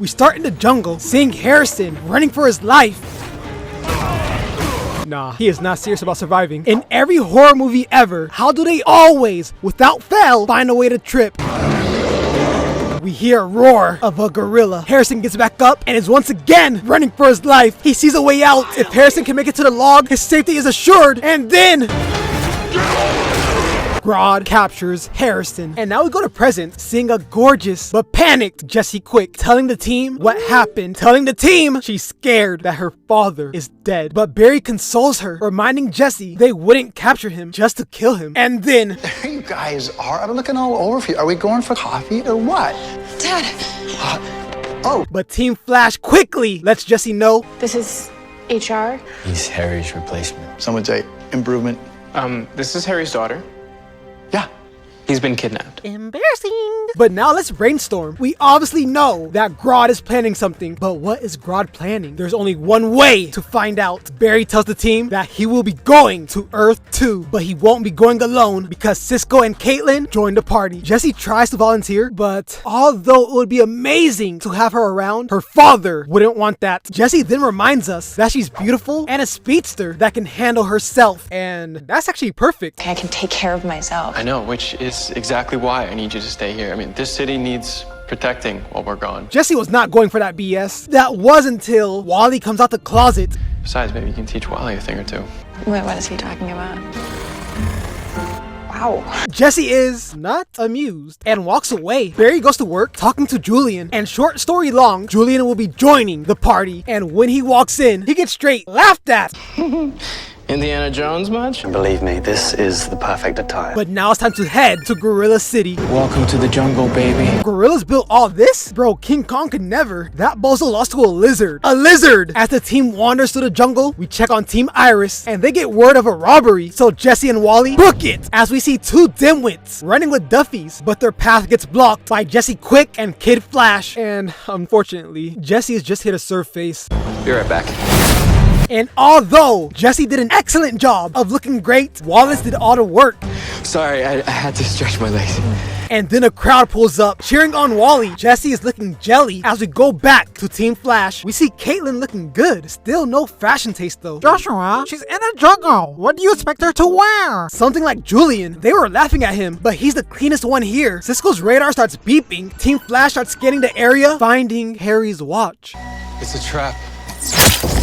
We start in the jungle, seeing Harrison running for his life. Nah, he is not serious about surviving. In every horror movie ever, how do they always, without fail, find a way to trip? We hear a roar of a gorilla. Harrison gets back up and is once again running for his life. He sees a way out. If Harrison can make it to the log, his safety is assured. And then Grod captures Harrison. And now we go to present, seeing a gorgeous but panicked Jessie Quick, telling the team what happened. Telling the team she's scared that her father is dead. But Barry consoles her, reminding Jessie they wouldn't capture him just to kill him. And then There you guys are. I'm looking all over for you. Are we going for coffee or what? Dad! Oh. But Team Flash quickly lets Jessie know This is HR. He's Harry's replacement. Some would say improvement. This is Harry's daughter. Yeah. He's been kidnapped. embarrassing. But now let's brainstorm. We obviously know that Grod is planning something, but what is Grod planning? There's only one way to find out. Barry tells the team that he will be going to Earth 2, but he won't be going alone because Cisco and Caitlin join the party. Jessie tries to volunteer, but although it would be amazing to have her around, her father wouldn't want that. Jessie then reminds us that she's beautiful and a speedster that can handle herself, and that's actually perfect. I can take care of myself. I know, which is exactly why I need you to stay here. I mean, this city needs protecting while we're gone. Jessie was not going for that BS. That was until Wally comes out the closet. Besides, maybe you can teach Wally a thing or two. Wait, what is he talking about? Wow. Jessie is not amused and walks away. Barry goes to work talking to Julian, and short story long, Julian will be joining the party, and when he walks in, he gets straight laughed at. Indiana Jones much? And believe me, this is the perfect attire. But now it's time to head to Gorilla City. Welcome to the jungle, baby. Gorillas built all this? Bro, King Kong could never. That bozo lost to a lizard. A lizard! As the team wanders through the jungle, we check on Team Iris, and they get word of a robbery. So Jessie and Wally book it, as we see two dimwits running with Duffies, but their path gets blocked by Jessie Quick and Kid Flash. And unfortunately, Jessie is just here to serve face. Be right back. And although Jessie did an excellent job of looking great, Wallace did all the work. Sorry, I had to stretch my legs. And then a crowd pulls up, cheering on Wally. Jessie is looking jelly. As we go back to Team Flash, we see Caitlin looking good. Still no fashion taste though. Joshua, she's in a jungle. What do you expect her to wear? Something like Julian. They were laughing at him, but he's the cleanest one here. Cisco's radar starts beeping. Team Flash starts scanning the area, finding Harry's watch. It's a trap.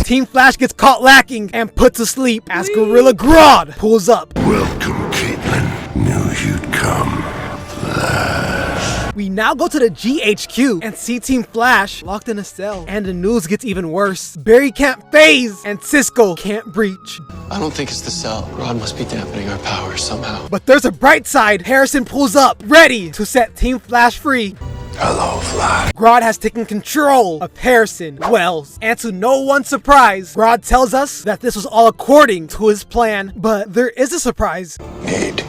Team Flash gets caught lacking and put to sleep as Gorilla Grod pulls up. Welcome, Caitlin. Knew you'd come. Flash. We now go to the GHQ and see Team Flash locked in a cell. And the news gets even worse. Barry can't phase and Cisco can't breach. I don't think it's the cell. Grod must be dampening our powers somehow. But there's a bright side. Harrison pulls up, ready to set Team Flash free. Hello, Flash. Grod has taken control of Harrison, Wells, and to no one's surprise, Grod tells us that this was all according to his plan. But there is a surprise. Need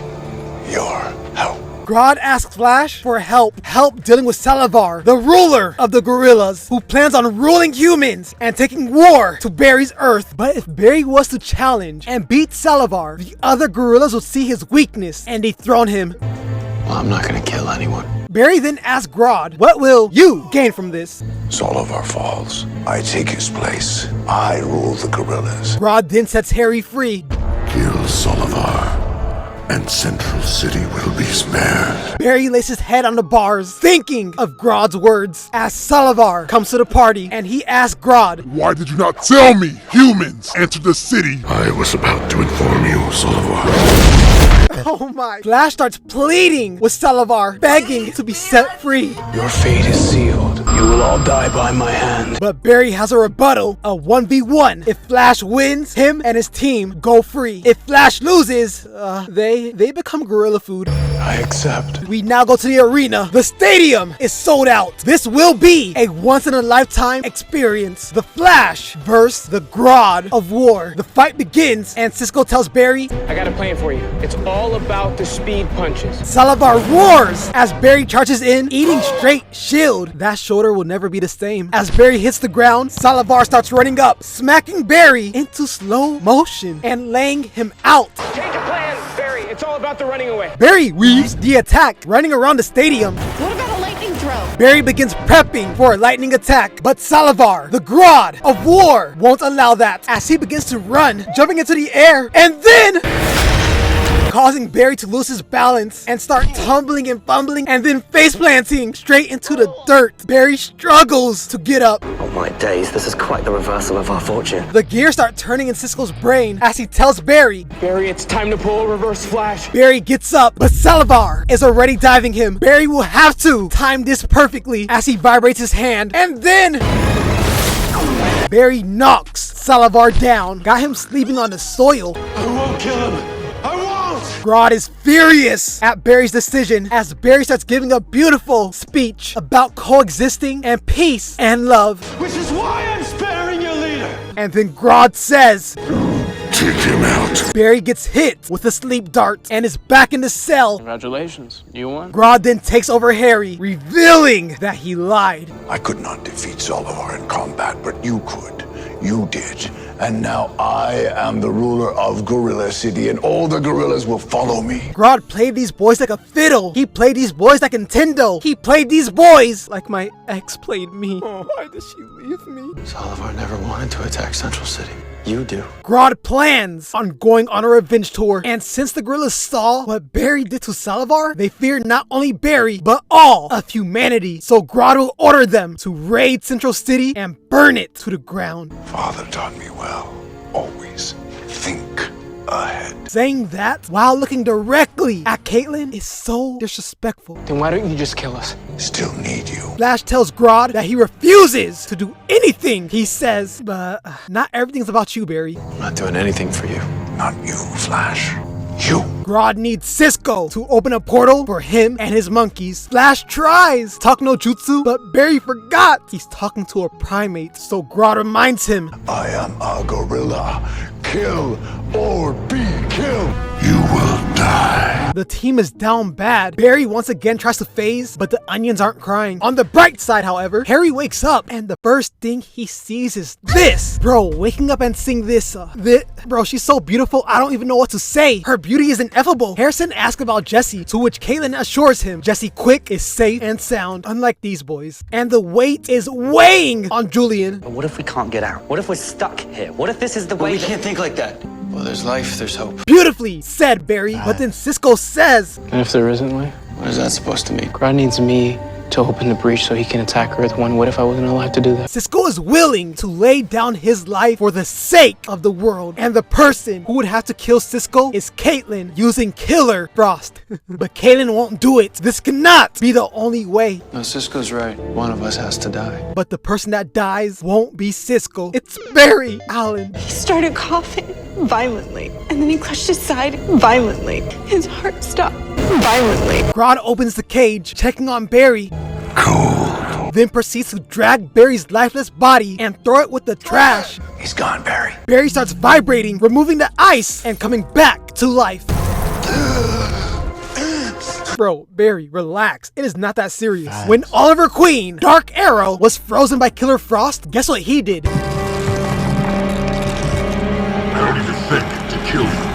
your help. Grod asks Flash for help dealing with Solivar, the ruler of the gorillas, who plans on ruling humans and taking war to Barry's Earth. But if Barry was to challenge and beat Solivar, the other gorillas would see his weakness and dethrone him. Well, I'm not gonna kill anyone. Barry then asks Grod, what will you gain from this? Solivar falls. I take his place. I rule the gorillas. Grod then sets Harry free. Kill Solivar, and Central City will be spared. Barry lays his head on the bars, thinking of Grod's words, as Solivar comes to the party and he asks Grod, why did you not tell me? Humans enter the city. I was about to inform you, Solivar. oh my. Flash starts pleading with Solivar, begging to be set free. Your fate is sealed. You will all die by my hand. But Barry has a rebuttal, a 1v1. If Flash wins, him and his team go free. If Flash loses, they become gorilla food. I accept. We now go to the arena. The stadium is sold out. This will be a once-in-a-lifetime experience. The Flash versus the Grod of War. The fight begins, and Cisco tells Barry, I got a plan for you. It's all about the speed punches. Solivar roars as Barry charges in, eating straight shield. That shoulder will never be the same. As Barry hits the ground, Solivar starts running up, smacking Barry into slow motion and laying him out. Change of plan, Barry. It's all about the running away. Barry weaves the attack, running around the stadium. What about a lightning throw? Barry begins prepping for a lightning attack, but Solivar, the Grod of war, won't allow that as he begins to run, jumping into the air, and then causing Barry to lose his balance and start tumbling and fumbling and then face planting straight into the dirt. Barry struggles to get up. Oh my days, this is quite the reversal of our fortune. The gears start turning in Cisco's brain as he tells Barry, Barry, it's time to pull a reverse flash. Barry gets up, but Solivar is already diving him. Barry will have to time this perfectly as he vibrates his hand, and then Barry knocks Solivar down, got him sleeping on the soil. I won't kill him. I won't! Grod is furious at Barry's decision as Barry starts giving a beautiful speech about coexisting and peace and love. Which is why I'm sparing your leader! And then Grod says, Take him out. Barry gets hit with a sleep dart and is back in the cell. Congratulations, you won. Grod then takes over Harry, revealing that he lied. I could not defeat Solivar in combat, but you could. You did. And now I am the ruler of Gorilla City, and all the gorillas will follow me. Grod played these boys like a fiddle. He played these boys like Nintendo. He played these boys like my ex played me. Oh, why did she leave me? Solivar never wanted to attack Central City. You do. Grod plans on going on a revenge tour, and since the gorillas saw what Barry did to Solivar, they fear not only Barry, but all of humanity. So Grod will order them to raid Central City and burn it to the ground. Father taught me well. Always think ahead. Saying that while looking directly at Caitlyn is so disrespectful. Then why don't you just kill us? Still need you. Flash tells Grod that he refuses to do anything he says, but not everything's about you, Barry. I'm not doing anything for you. Not you, Flash. You. Grod needs Cisco to open a portal for him and his monkeys. Flash tries talk no jutsu, but Barry forgot he's talking to a primate, so Grod reminds him, I am a gorilla. Kill or be killed. You will die. The team is down bad. Barry once again tries to phase, but the onions aren't crying. On the bright side, however, Harry wakes up and the first thing he sees is this. Bro, waking up and seeing this, bro, she's so beautiful, I don't even know what to say. Her beauty is ineffable. Harrison asks about Jesse, to which Caitlyn assures him Jesse Quick is safe and sound, unlike these boys. And the weight is weighing on Julian. But what if we can't get out? What if we're stuck here? What if this is the way We can't think like that. Well, there's life, there's hope. Beautifully said, Barry. But then Cisco says, And if there isn't life, what is that supposed to mean? Grod needs me to open the breach so he can attack Earth 1. What if I wasn't alive to do that? Cisco is willing to lay down his life for the sake of the world. And the person who would have to kill Cisco is Caitlyn using Killer Frost. But Caitlyn won't do it. This cannot be the only way. No, Cisco's right. One of us has to die. But the person that dies won't be Cisco. It's Barry Allen. He started coughing violently, and then he clutched his side violently. His heart stopped violently. Grod opens the cage, checking on Barry. Cold. Then proceeds to drag Barry's lifeless body and throw it with the trash. He's gone, Barry. Barry starts vibrating, removing the ice and coming back to life. Bro, Barry, relax. It is not that serious. When Oliver Queen, Dark Arrow, was frozen by Killer Frost, guess what he did? I don't even think to kill you.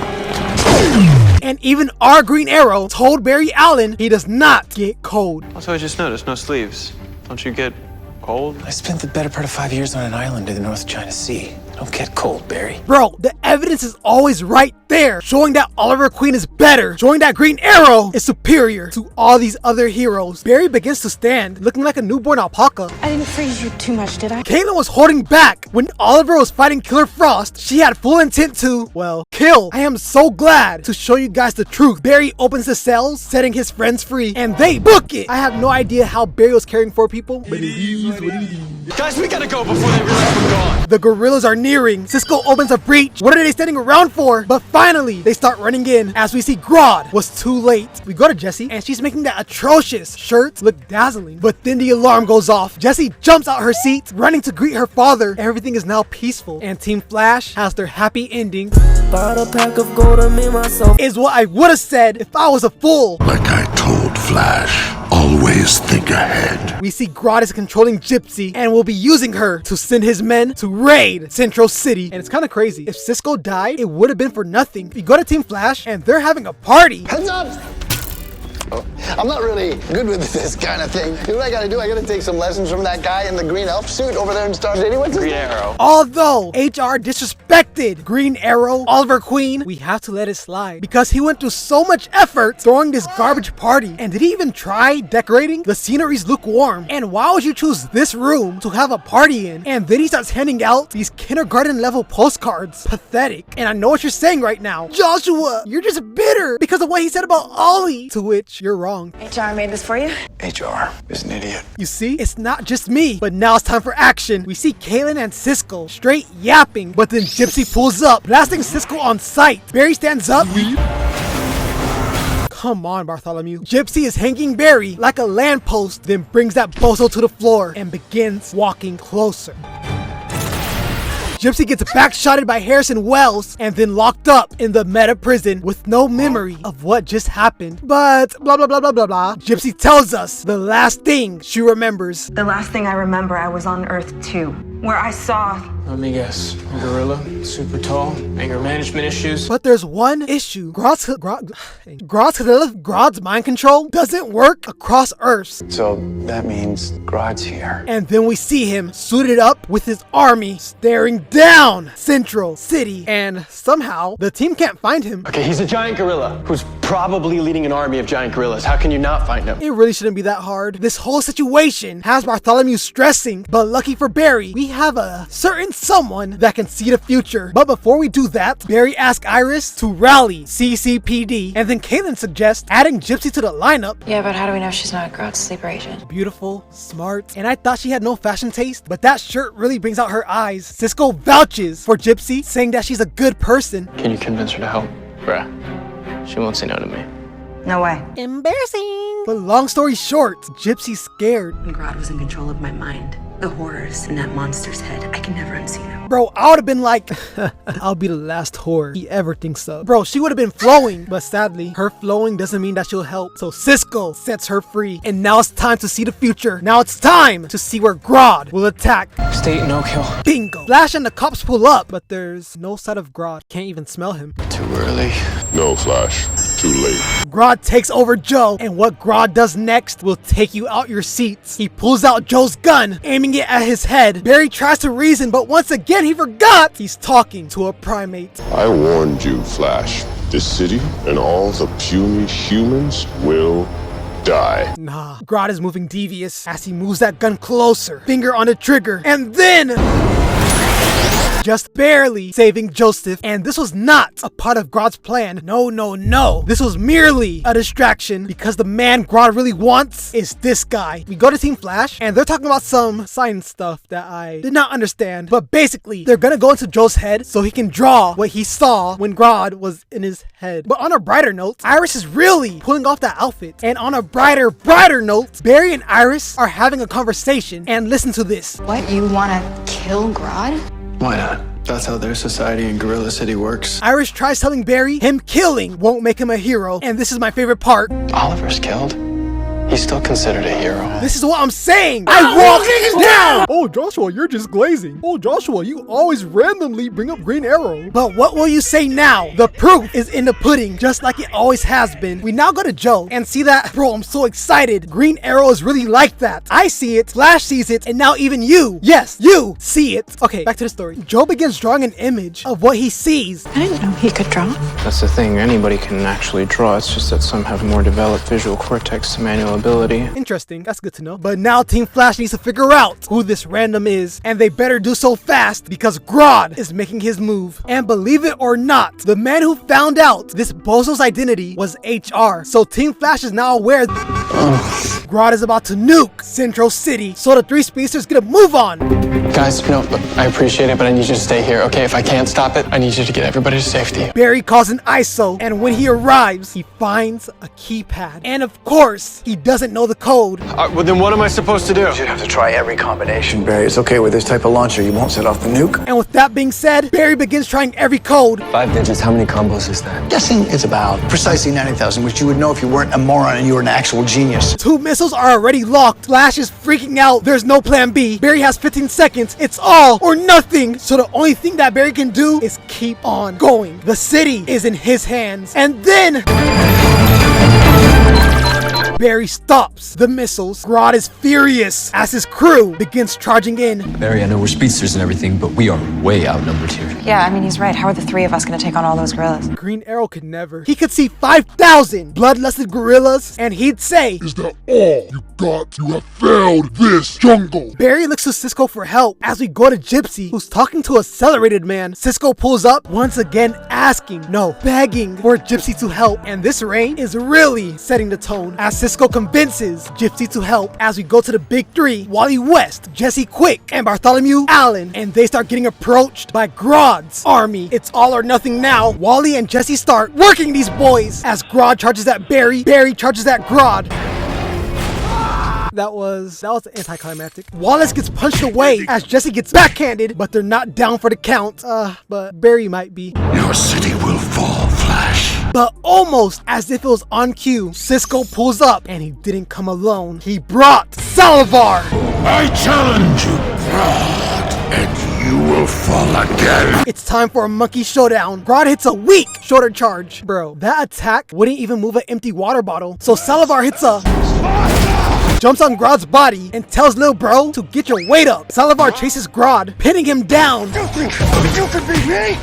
And even our Green Arrow told Barry Allen he does not get cold. Also, I just noticed no sleeves. Don't you get cold? I spent the better part of 5 years on an island in the North China Sea. I don't get cold, Barry. Bro, the evidence is always right there, showing that Oliver Queen is better, showing that Green Arrow is superior to all these other heroes. Barry begins to stand, looking like a newborn alpaca. I didn't freeze you too much, did I? Caitlyn was holding back. When Oliver was fighting Killer Frost, she had full intent to, well, kill. I am so glad to show you guys the truth. Barry opens the cells, setting his friends free, and they book it. I have no idea how Barry was caring for people, but it is what it is. Guys, we gotta go before they realize we're gone. The gorillas are nearing. Cisco opens a breach. What are they standing around for? But finally, they start running in as we see Grod was too late. We go to Jessie, and she's making that atrocious shirt look dazzling. But then the alarm goes off. Jessie jumps out her seat, running to greet her father. Everything is now peaceful, and Team Flash has their happy ending. Bought a pack of gold to me myself. Is what I would have said if I was a fool. Like I told Flash, always think ahead. We see Grod is controlling Gypsy and will be using her to send his men to raid Central City. And it's kind of crazy. If Cisco died, it would have been for nothing. We go to Team Flash and they're having a party. Heads up! I'm not really good with this kind of thing. You know what I gotta do? I gotta take some lessons from that guy in the green elf suit over there in Star City. What's his Green name? Arrow. Although HR disrespected Green Arrow, Oliver Queen, we have to let it slide because he went through so much effort throwing this garbage party. And did he even try decorating? The scenery's lukewarm. And why would you choose this room to have a party in? And then he starts handing out these kindergarten level postcards. Pathetic. And I know what you're saying right now. Joshua, you're just bitter because of what he said about Ollie. To which you're wrong. HR made this for you? HR is an idiot. You see, it's not just me. But now it's time for action. We see Kaylin and Cisco straight yapping, but then Gypsy pulls up, blasting Cisco on sight. Barry stands up. Come on, Bartholomew. Gypsy is hanging Barry like a lamppost, then brings that bozo to the floor and begins walking closer. Gypsy gets backshotted by Harrison Wells and then locked up in the meta prison with no memory of what just happened. But blah blah blah blah blah blah. Gypsy tells us the last thing she remembers. The last thing I remember, I was on Earth 2, where I saw... Let me guess. A gorilla, super tall, anger management issues. But there's one issue. Grod's mind control doesn't work across Earths. So that means Grod's here. And then we see him suited up with his army staring down Central City. And somehow the team can't find him. Okay, he's a giant gorilla who's probably leading an army of giant gorillas. How can you not find him? It really shouldn't be that hard. This whole situation has Bartholomew stressing, but lucky for Barry, we have a certain someone that can see the future. But before we do that, Barry asks Iris to rally CCPD, and then Kaylin suggests adding Gypsy to the lineup. Yeah, but how do we know she's not a Grod's sleeper agent? Beautiful, smart, and I thought she had no fashion taste, but that shirt really brings out her eyes. Cisco vouches for Gypsy, saying that she's a good person. Can you convince her to help? Bruh, she won't say no to me. No way. Embarrassing. But long story short, Gypsy's scared. When Grod was in control of my mind, the horrors in that monster's head, I can never unsee them. Bro, I would have been like, I'll be the last whore he ever thinks of. Bro, she would have been flowing, but sadly, her flowing doesn't mean that she'll help. So Cisco sets her free, and now it's time to see the future. Now it's time to see where Grod will attack. State no kill. Bingo. Flash and the cops pull up, but there's no sight of Grod. Can't even smell him. Too early. No, Flash. Too late. Grod takes over Joe, and what Grod does next will take you out your seats. He pulls out Joe's gun, aiming it at his head. Barry tries to reason, but once again he forgot he's talking to a primate. I warned you, Flash. This city and all the puny humans will die. Nah, Grod is moving devious as he moves that gun closer, finger on the trigger, and then... just barely saving Joseph. And this was not a part of Grod's plan. No, no, no. This was merely a distraction because the man Grod really wants is this guy. We go to Team Flash and they're talking about some science stuff that I did not understand. But basically, they're gonna go into Joe's head so he can draw what he saw when Grod was in his head. But on a brighter note, Iris is really pulling off that outfit. And on a brighter note, Barry and Iris are having a conversation. And listen to this. What, you wanna kill Grod? Why not? That's how their society in Gorilla City works. Iris tries telling Barry him killing won't make him a hero. And this is my favorite part. Oliver's killed. He's still considered a hero. This is what I'm saying. I walk down. Oh, Joshua, you're just glazing. Oh, Joshua, you always randomly bring up Green Arrow. But what will you say now? The proof is in the pudding, just like it always has been. We now go to Joe and see that, bro, I'm so excited. Green Arrow is really like that. I see it, Flash sees it, and now even you, yes, you see it. Okay, back to the story. Joe begins drawing an image of what he sees. I didn't know he could draw. That's the thing, anybody can actually draw. It's just that some have more developed visual cortex to manual ability. Interesting, that's good to know. But now Team Flash needs to figure out who this random is, and they better do so fast because Grod is making his move. And believe it or not, the man who found out this bozo's identity was HR. So Team Flash is now aware Grod is about to nuke Central City, so the three speedsters get a move on. Guys, no, I appreciate it, but I need you to stay here, okay? If I can't stop it, I need you to get everybody to safety. Barry calls an ISO, and when he arrives, he finds a keypad. And of course, he doesn't know the code. Well, then what am I supposed to do? You have to try every combination, Barry. It's okay with this type of launcher. You won't set off the nuke. And with that being said, Barry begins trying every code. 5 digits, how many combos is that? Guessing it's about precisely 90,000, which you would know if you weren't a moron and you were an actual genius. 2 missiles are already locked. Flash is freaking out. There's no plan B. Barry has 15 seconds. It's all or nothing. So the only thing that Barry can do is keep on going. The city is in his hands. And then... Barry stops the missiles. Grod is furious as his crew begins charging in. Barry, I know we're speedsters and everything, but we are way outnumbered here. Yeah, I mean, he's right. How are the three of us going to take on all those gorillas? Green Arrow could never. He could see 5,000 bloodlusted gorillas, and he'd say, "Is that all you got? You have failed this jungle." Barry looks to Cisco for help as we go to Gypsy, who's talking to Accelerated Man. Cisco pulls up, once again asking, no, begging for Gypsy to help, and this rain is really setting the tone as Cisco convinces Gypsy to help as we go to the big three, Wally West, Jesse Quick, and Bartholomew Allen, and they start getting approached by Grod's army. It's all or nothing now. Wally and Jesse start working these boys as Grod charges at Barry, Barry charges at Grod. That was anticlimactic. Wallace gets punched away as Jesse gets backhanded, but they're not down for the count. But Barry might be. Your city will fall, Flash. But almost as if it was on cue, Cisco pulls up, and he didn't come alone. He brought Solivar. I challenge you, Grod, and you will fall again. It's time for a monkey showdown. Grod hits a weak shoulder charge. Bro, that attack wouldn't even move an empty water bottle. So Solivar hits a... jumps on Grod's body and tells Lil Bro to get your weight up. Solivar chases Grod, pinning him down. You think you can beat me?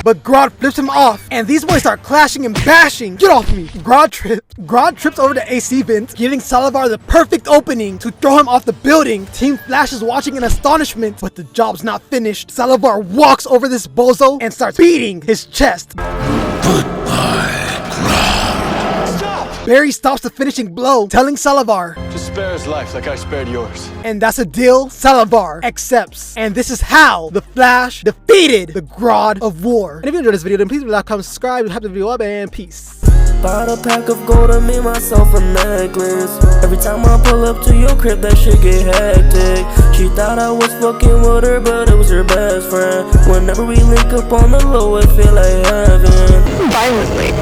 But Grod flips him off, and these boys start clashing and bashing. Get off me. Grod trips over the AC vent, giving Solivar the perfect opening to throw him off the building. Team Flash is watching in astonishment, but the job's not finished. Solivar walks over this bozo and starts beating his chest. Goodbye, Grod. Barry stops the finishing blow, telling Solivar, Just spare his life like I spared yours. and that's a deal Solivar accepts. And this is how the Flash defeated the Grod of War. And if you enjoyed this video, then please like, comment, subscribe, and hype the video up, and peace. Bought a pack of gold and made myself a necklace. Every time I pull up to your crib, that shit get hectic. She thought I was fucking with her, but it was her best friend. Whenever we link up on the low, it feel like heaven. Violently.